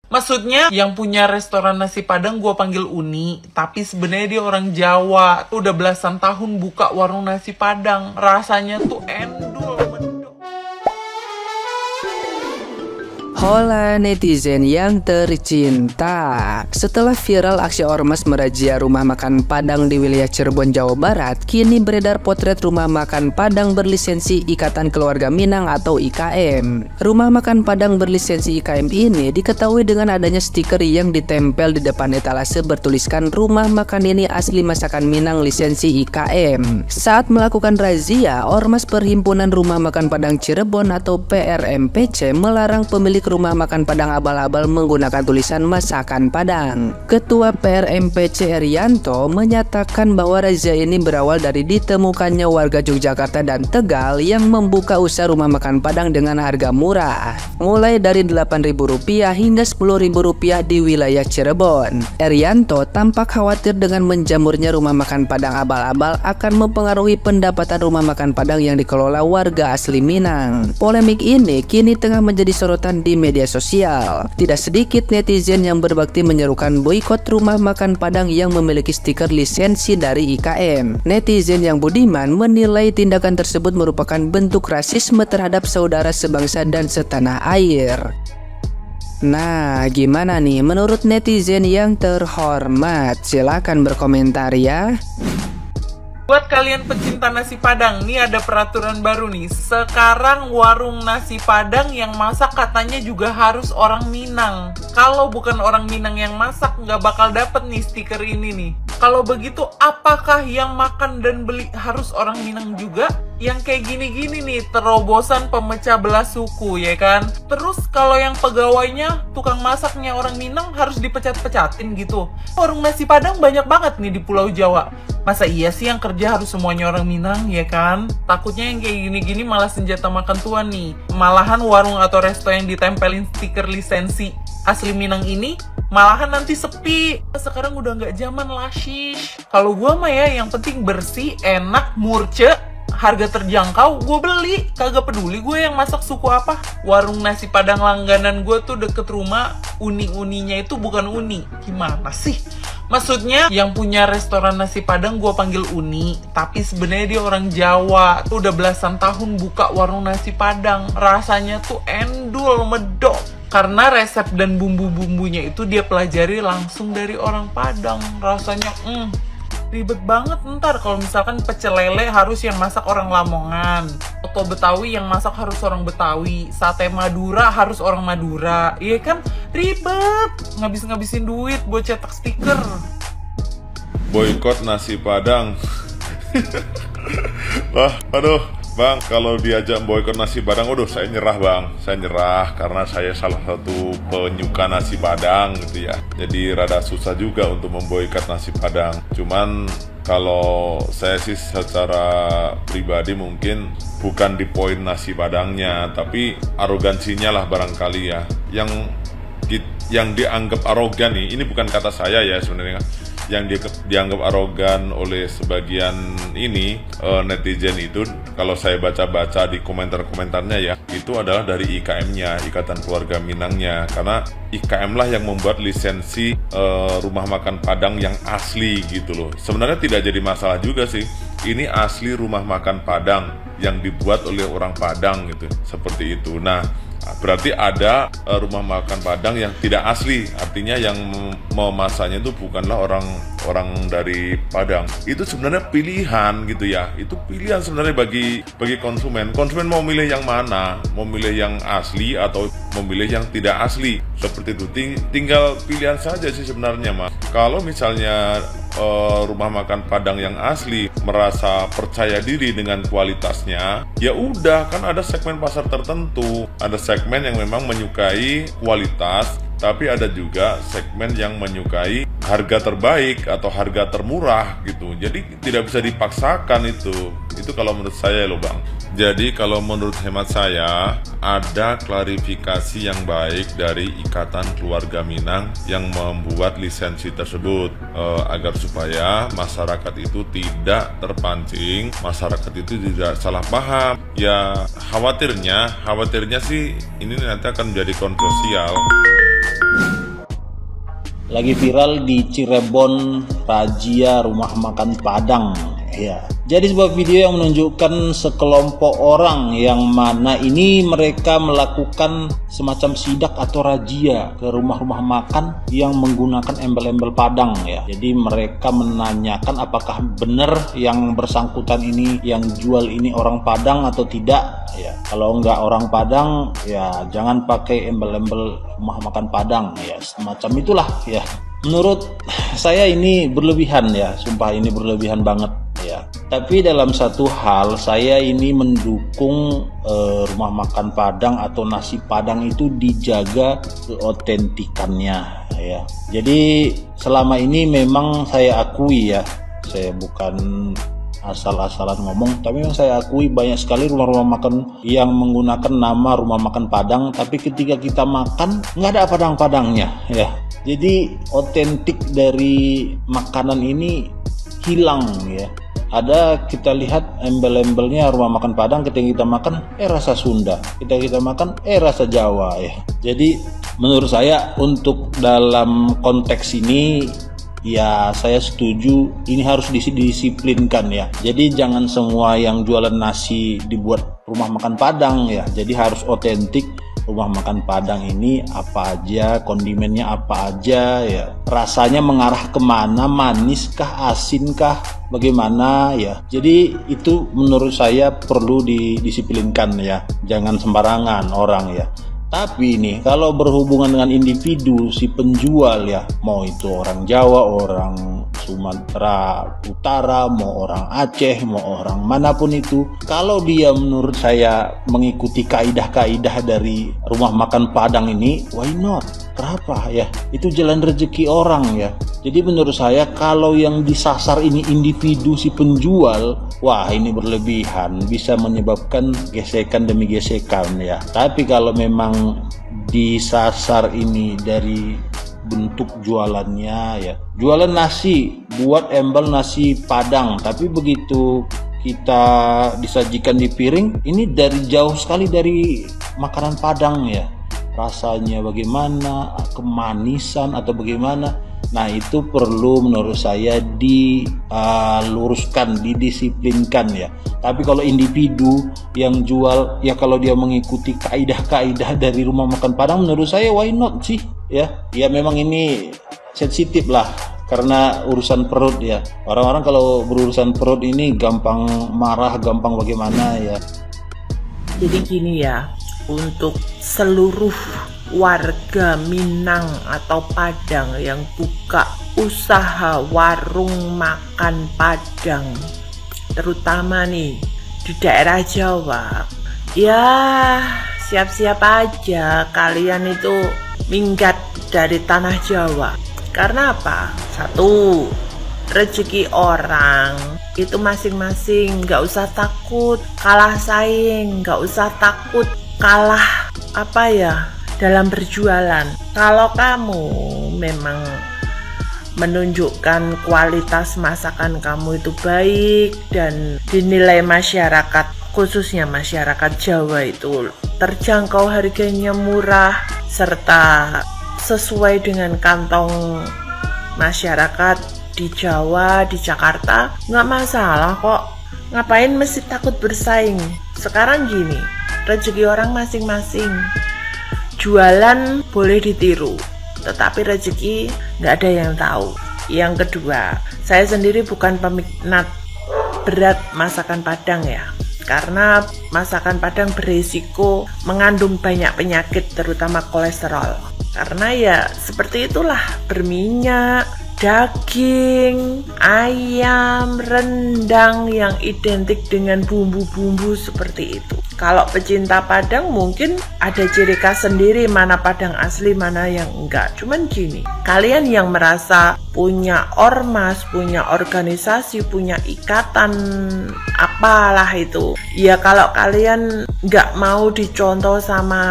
Maksudnya yang punya restoran nasi Padang gua panggil Uni, tapi sebenarnya dia orang Jawa. Udah belasan tahun buka warung nasi Padang. Rasanya tuh endul, mendok. Hola netizen yang tercinta. Setelah viral aksi ormas merazia rumah makan Padang di wilayah Cirebon, Jawa Barat, kini beredar potret rumah makan Padang berlisensi Ikatan Keluarga Minang atau IKM. Rumah makan Padang berlisensi IKM ini diketahui dengan adanya stiker yang ditempel di depan etalase bertuliskan rumah makan ini asli masakan Minang lisensi IKM. Saat melakukan razia, Ormas Perhimpunan Rumah Makan Padang Cirebon atau PRMPC melarang pemilik rumah makan Padang abal-abal menggunakan tulisan masakan Padang. Ketua PRMPC Erianto menyatakan bahwa razia ini berawal dari ditemukannya warga Yogyakarta dan Tegal yang membuka usaha rumah makan Padang dengan harga murah, mulai dari Rp8.000 hingga Rp10.000 di wilayah Cirebon. Erianto tampak khawatir dengan menjamurnya rumah makan Padang abal-abal akan mempengaruhi pendapatan rumah makan Padang yang dikelola warga asli Minang. Polemik ini kini tengah menjadi sorotan di media sosial. Tidak sedikit netizen yang berbakti menyerukan boikot rumah makan Padang yang memiliki stiker lisensi dari IKM. Netizen yang budiman menilai tindakan tersebut merupakan bentuk rasisme terhadap saudara sebangsa dan setanah air. Nah, gimana nih menurut netizen yang terhormat? Silahkan berkomentar ya. Buat kalian pecinta nasi Padang, nih ada peraturan baru nih. Sekarang warung nasi Padang yang masak katanya juga harus orang Minang. Kalau bukan orang Minang yang masak, nggak bakal dapet nih stiker ini nih. Kalau begitu, apakah yang makan dan beli harus orang Minang juga? Yang kayak gini-gini nih, terobosan pemecah belah suku, ya kan? Terus kalau yang pegawainya, tukang masaknya orang Minang harus dipecat-pecatin gitu. Warung nasi Padang banyak banget nih di Pulau Jawa. Masa iya sih yang kerja harus semuanya orang Minang, ya kan? Takutnya yang kayak gini-gini malah senjata makan tuan nih. Malahan warung atau resto yang ditempelin stiker lisensi asli Minang ini malahan nanti sepi. Sekarang udah nggak zaman lah, shish. Kalau gua mah ya yang penting bersih, enak, murce, harga terjangkau, gue beli. Kagak peduli gue yang masak suku apa. Warung nasi Padang langganan gue tuh deket rumah, uni-uninya itu bukan Uni. Gimana sih? Maksudnya yang punya restoran nasi Padang gue panggil Uni, tapi sebenarnya dia orang Jawa. Udah belasan tahun buka warung nasi Padang. Rasanya tuh endul, medok. Karena resep dan bumbu-bumbunya itu dia pelajari langsung dari orang Padang. Rasanya ribet banget ntar kalau misalkan pecel lele harus yang masak orang Lamongan, soto Betawi yang masak harus orang Betawi, sate Madura harus orang Madura. Iya kan, ribet, ngabisin duit buat cetak stiker. Boikot nasi Padang. Wah, aduh Bang, kalau diajak boikot nasi Padang, waduh saya nyerah Bang. Saya nyerah karena saya salah satu penyuka nasi Padang gitu ya. Jadi rada susah juga untuk memboikot nasi Padang. Cuman kalau saya sih secara pribadi mungkin bukan di poin nasi Padangnya, tapi arogansinya lah barangkali ya. Yang dianggap arogan nih, ini bukan kata saya ya sebenarnya. Yang dianggap arogan oleh sebagian ini netizen itu, kalau saya baca-baca di komentar-komentarnya ya, itu adalah dari IKM-nya, Ikatan Keluarga Minangnya, karena IKM lah yang membuat lisensi rumah makan Padang yang asli gitu loh. Sebenarnya tidak jadi masalah juga sih, ini asli rumah makan Padang yang dibuat oleh orang Padang gitu, seperti itu. Nah, berarti ada rumah makan Padang yang tidak asli, artinya yang memasaknya itu bukanlah orang dari Padang. Itu sebenarnya pilihan gitu ya. Itu pilihan sebenarnya bagi konsumen. Konsumen mau milih yang mana? Mau milih yang asli atau memilih yang tidak asli? Seperti itu. Tinggal pilihan saja sih sebenarnya, Mas. Kalau misalnya rumah makan Padang yang asli merasa percaya diri dengan kualitasnya, ya udah, kan ada segmen pasar tertentu, ada segmen yang memang menyukai kualitas, tapi ada juga segmen yang menyukai harga terbaik atau harga termurah gitu. Jadi tidak bisa dipaksakan itu kalau menurut saya loh Bang. Jadi kalau menurut hemat saya, ada klarifikasi yang baik dari Ikatan Keluarga Minang yang membuat lisensi tersebut, agar supaya masyarakat itu tidak terpancing, masyarakat itu tidak salah paham. Ya khawatirnya sih ini nanti akan menjadi kontroversial. lagi viral di Cirebon, razia rumah makan Padang ya. Jadi sebuah video yang menunjukkan sekelompok orang yang mana ini mereka melakukan semacam sidak atau razia ke rumah-rumah makan yang menggunakan embel-embel Padang ya. Jadi mereka menanyakan apakah benar yang bersangkutan ini yang jual ini orang Padang atau tidak ya. Kalau enggak orang Padang ya jangan pakai embel-embel rumah makan Padang ya, semacam itulah ya. Menurut saya ini berlebihan ya, sumpah ini berlebihan banget ya. Tapi dalam satu hal saya ini mendukung rumah makan Padang atau nasi Padang itu dijaga keotentikannya ya. Jadi selama ini memang saya akui ya, saya bukan asal-asalan ngomong, tapi memang saya akui banyak sekali rumah-rumah makan yang menggunakan nama rumah makan Padang, tapi ketika kita makan nggak ada Padang-Padangnya ya. Jadi otentik dari makanan ini hilang ya. Ada kita lihat embel-embelnya rumah makan Padang, ketika kita makan rasa Sunda, kita makan rasa Jawa ya. Jadi menurut saya untuk dalam konteks ini ya saya setuju ini harus didisiplinkan ya. Jadi jangan semua yang jualan nasi dibuat rumah makan Padang ya. Jadi harus otentik rumah makan Padang ini apa aja, kondimennya apa aja ya, rasanya mengarah kemana, maniskah, asinkah, bagaimana ya. Jadi itu menurut saya perlu didisiplinkan ya, jangan sembarangan orang ya. Tapi nih kalau berhubungan dengan individu si penjual ya, mau itu orang Jawa, orang Sumatera Utara, mau orang Aceh, mau orang manapun itu, kalau dia menurut saya mengikuti kaidah-kaidah dari rumah makan Padang ini, why not? Kenapa ya? Itu jalan rezeki orang ya. Jadi menurut saya kalau yang disasar ini individu si penjual, wah ini berlebihan, bisa menyebabkan gesekan demi gesekan ya. Tapi kalau memang disasar ini dari bentuk jualannya ya, jualan nasi, buat embel nasi Padang, tapi begitu kita disajikan di piring, ini dari jauh sekali dari makanan Padang ya. Rasanya bagaimana, kemanisan atau bagaimana. Nah itu perlu menurut saya diluruskan, didisiplinkan ya. Tapi kalau individu yang jual ya, kalau dia mengikuti kaidah-kaidah dari rumah makan Padang, menurut saya why not sih ya. Ya memang ini sensitif lah karena urusan perut ya. Orang-orang kalau berurusan perut ini gampang marah, gampang bagaimana ya. Jadi gini ya, untuk seluruh warga Minang atau Padang yang buka usaha warung makan Padang, terutama nih di daerah Jawa, ya siap-siap aja kalian itu minggat dari tanah Jawa. Karena apa? Satu, rezeki orang itu masing-masing, nggak usah takut kalah saing, nggak usah takut kalah apa ya dalam berjualan. Kalau kamu memang menunjukkan kualitas masakan kamu itu baik dan dinilai masyarakat, khususnya masyarakat Jawa itu terjangkau, harganya murah, serta sesuai dengan kantong masyarakat di Jawa, di Jakarta, nggak masalah kok. Ngapain mesti takut bersaing? Sekarang gini, rezeki orang masing-masing. Jualan boleh ditiru, tetapi rezeki nggak ada yang tahu. Yang kedua, saya sendiri bukan peminat berat masakan Padang ya, karena masakan Padang berisiko mengandung banyak penyakit, terutama kolesterol. Karena ya seperti itulah, berminyak, daging, ayam, rendang yang identik dengan bumbu-bumbu seperti itu. Kalau pecinta Padang mungkin ada ciri khas sendiri, mana Padang asli, mana yang enggak. Cuman gini, kalian yang merasa punya ormas, punya organisasi, punya ikatan apalah itu, ya kalau kalian nggak mau dicontoh sama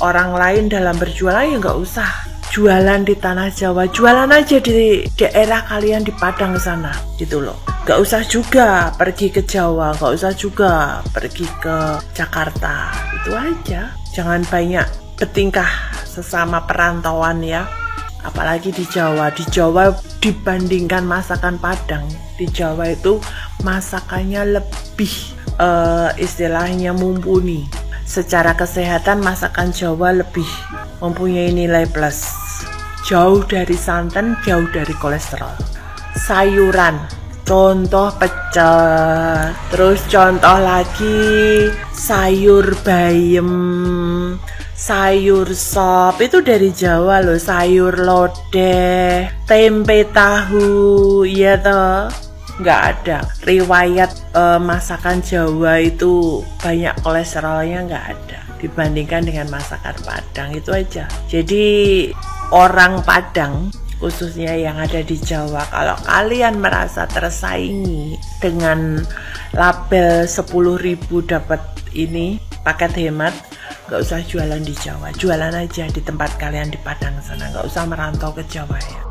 orang lain dalam berjualan, ya nggak usah jualan di tanah Jawa, jualan aja di daerah kalian di Padang sana gitu loh. Gak usah juga pergi ke Jawa, gak usah juga pergi ke Jakarta, itu aja. Jangan banyak bertingkah sesama perantauan ya. apalagi di Jawa. Di Jawa dibandingkan masakan Padang, di Jawa itu masakannya lebih istilahnya mumpuni. Secara kesehatan masakan Jawa lebih mempunyai nilai plus. Jauh dari santan, jauh dari kolesterol. Sayuran, contoh pecel, terus contoh lagi sayur bayam, sayur sop, itu dari Jawa loh. Sayur lodeh, tempe tahu, iya toh. Nggak ada riwayat masakan Jawa itu banyak kolesterolnya, nggak ada dibandingkan dengan masakan Padang, itu aja. Jadi orang Padang khususnya yang ada di Jawa, kalau kalian merasa tersaingi dengan label 10.000 dapat ini paket hemat, gak usah jualan di Jawa, jualan aja di tempat kalian di Padang sana, gak usah merantau ke Jawa ya.